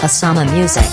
Asama Music.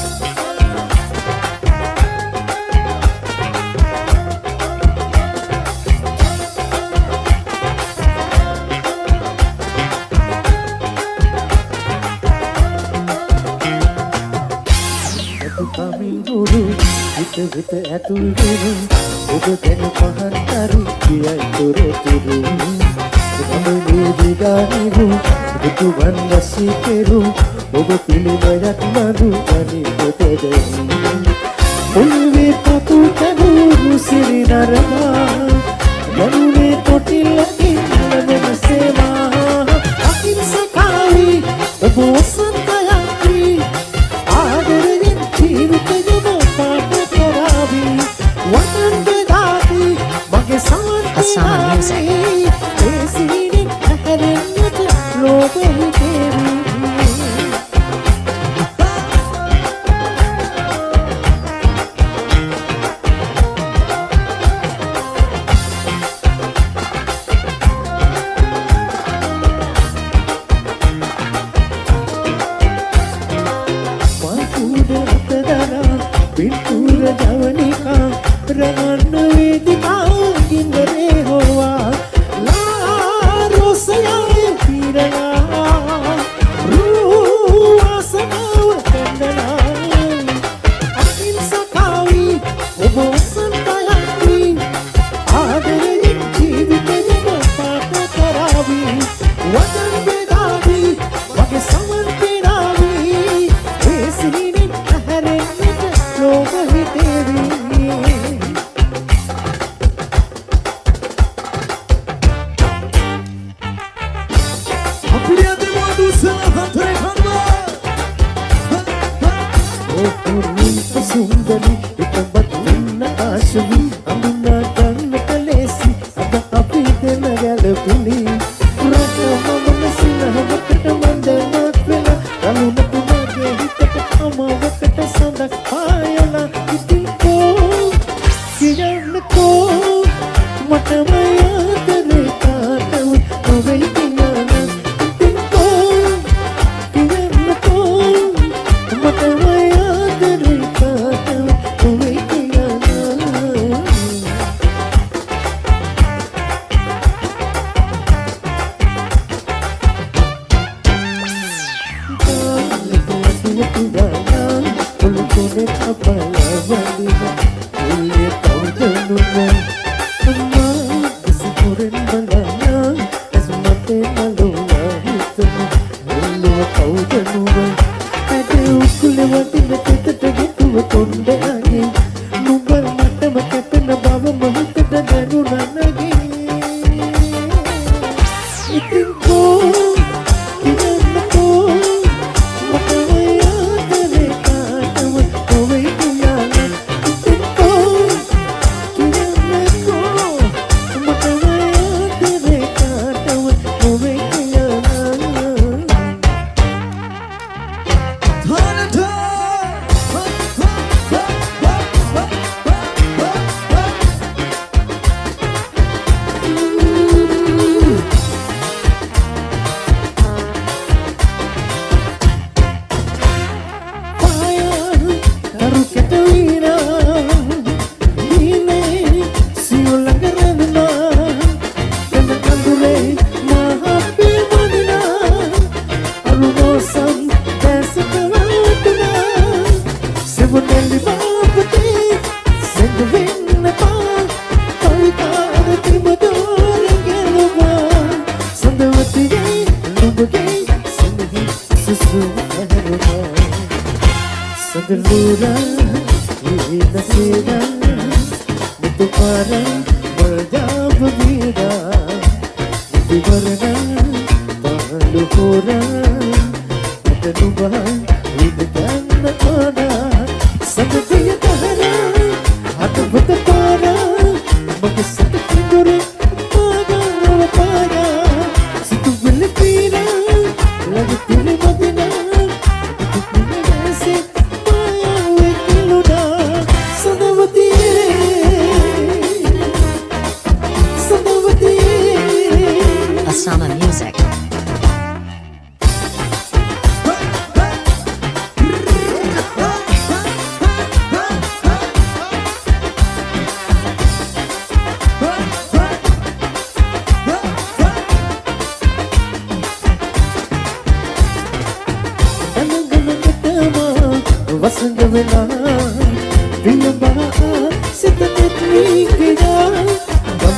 Asama Music.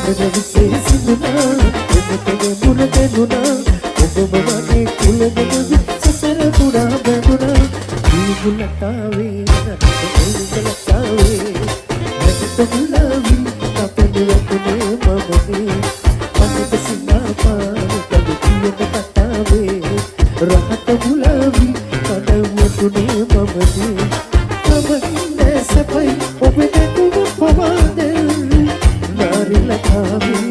මතක විශේෂුණා එමෙතන මුරදෙනුණා ඔබ මගේ කුලගෙන සසර පුරා බැඳුණා දීගුලතාවේ නටලතාවේ නැගිටමුලාවි අපේ වතුනේ මමනේ මනික සිනාපාන කඩ කියන කතාවේ රහත මුලාවි කඩවතුනේ මමනේ මමනේ සපයි ඔබේ දෙතුම පවාදෙල් නාරිලතාවේ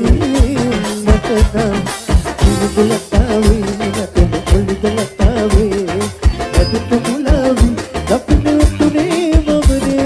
මතනම් දීගුලතාවේ නටලතාවේ නැගිටමුලාවි අපේ වතුනේ මමනේ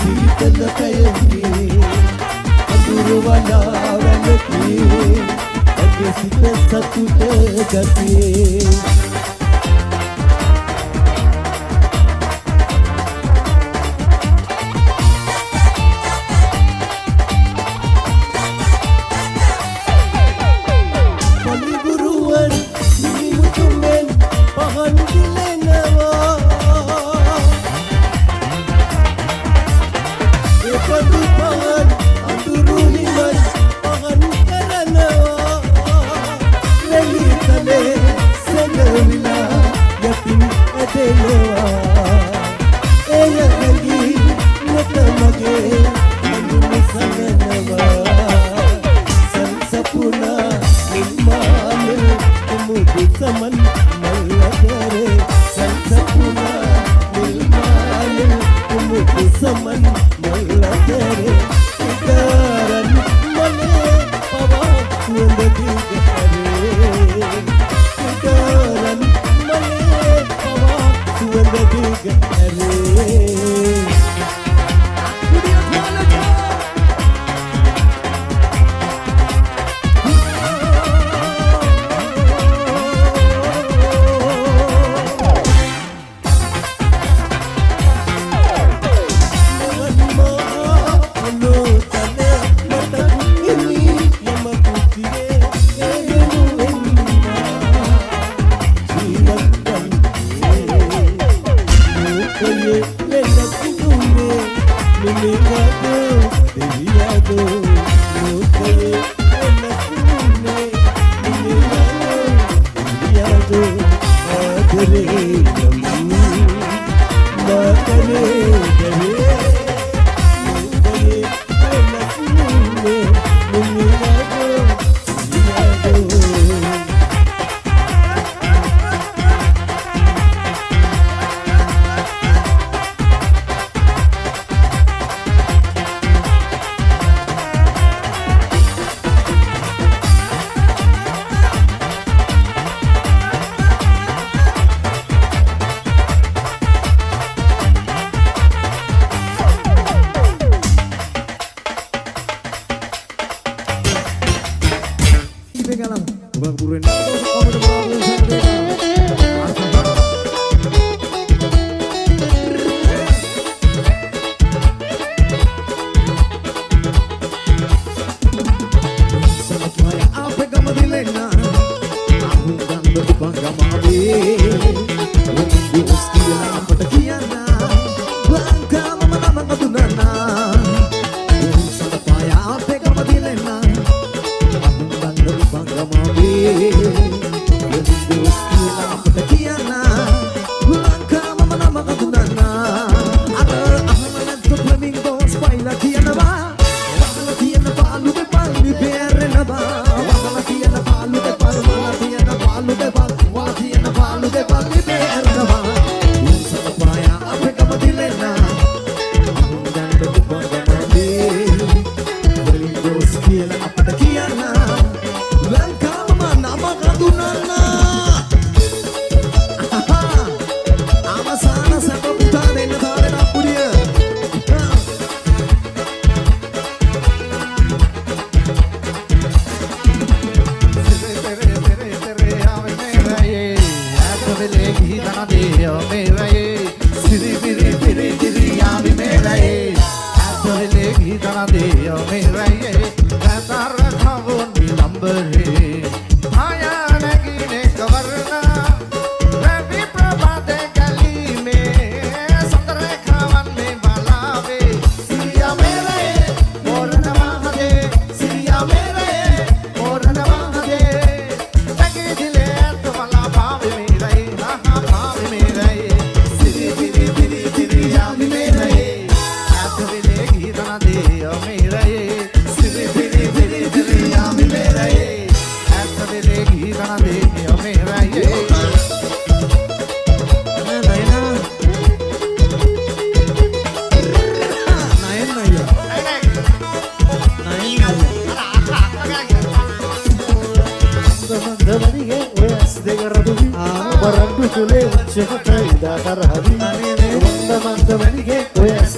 සීතල කයමේ අඳුරවලා වැළකී ඇගේ සිත සතුට ගතියේ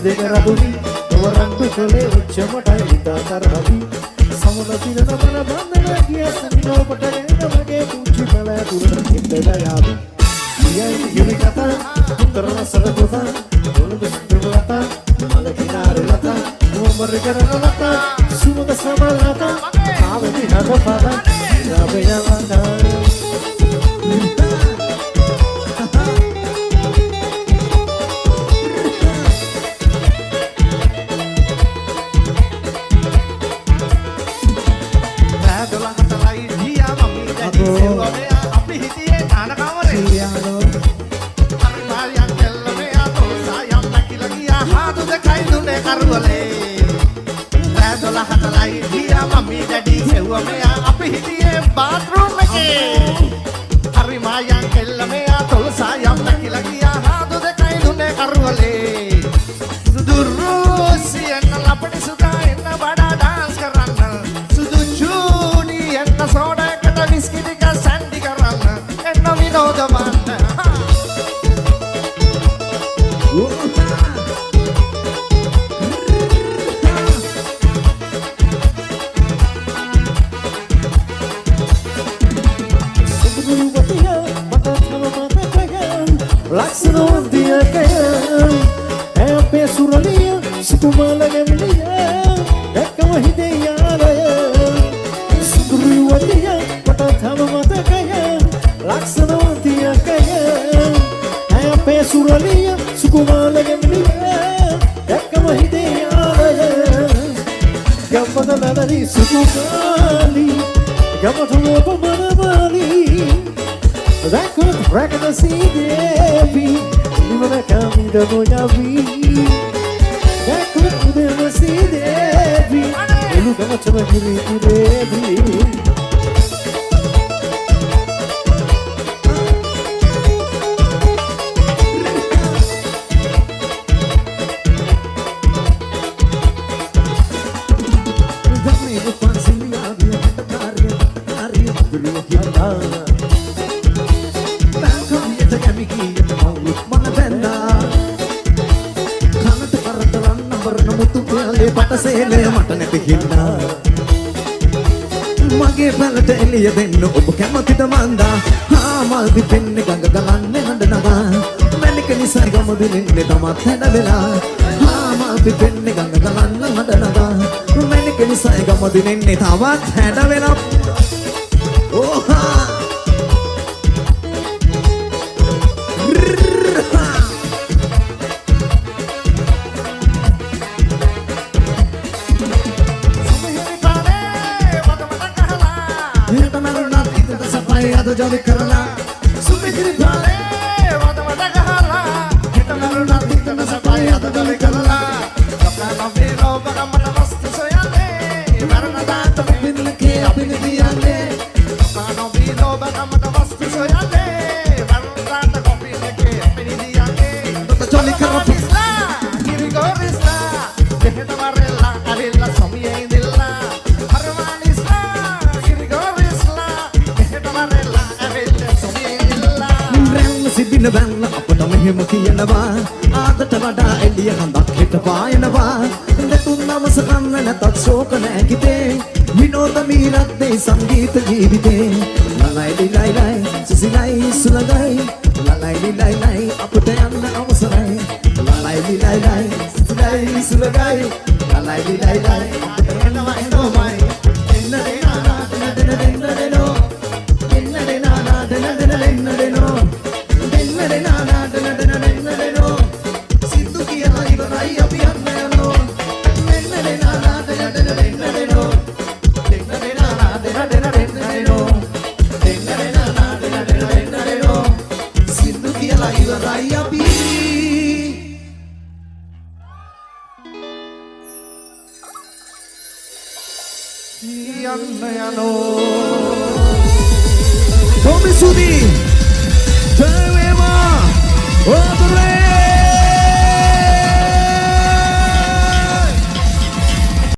දෙක රතුනි වරන්තු කලේ උච්චමටයි විතාතරහවි සමුල තිරන මන බන්ධන කිය සමිනෝ පටගෙන මගේ පුංචි බල තුරට හිටලා යාවි කියයි යුනි කතා උත්තර රසල පුතා ඔලුද සිතුලතා මල කිනාරලතා මොමර කරන ලතා සුමද සමලතා ආවෙදි හද පද රබයවනා මගේ පැලට එළිය දෙන්න ඔබ කැමතිද මන්දා මල් දිපෙන්නේ ගඟ ගලන්නේ හඬනවා මැනික නිසා ගම දිනින්නේ තමත් හැඩ වෙලා මල් දිපෙන්නේ ගඟ ගලන්නේ හඬනවා මැනික නිසා ගම දිනින්නේ තමත් හැඩ වෙලා ඕහා Jadi karena sumikiri pale wada wada gahala kita lalu nanti kita sampai atau jadi karena karena vero bagaimana pasti soyane karena datang binleke apin diane karena vero bagaimana pasti soyane karena datang binleke apin diane jadi karena isla kiri gorisla kita marela avilla somia indilla harmanisla kiri gorisla kita marela සිදින බැල්ල අපට මෙහෙම කියනවා ආදට වඩා එළිය හඳක් හිට පායනවා දෙතුන් නමස කන්න නැතත් ශෝක නැගිතේ විනෝද මීරද්දේ සංගීත ජීවිතේ ලලයි ලයි සිසිලයි සුලගයි ලලයි ලයි අපට යන්න අවසරයි ලලයි ලයි සිසිලයි සුලගයි ලලයි ලයි අපට යනවා එනෝමයි එන්න දෙනා දෙන දෙනෝ එන්න දෙනා දෙනෝ Tommy Sudi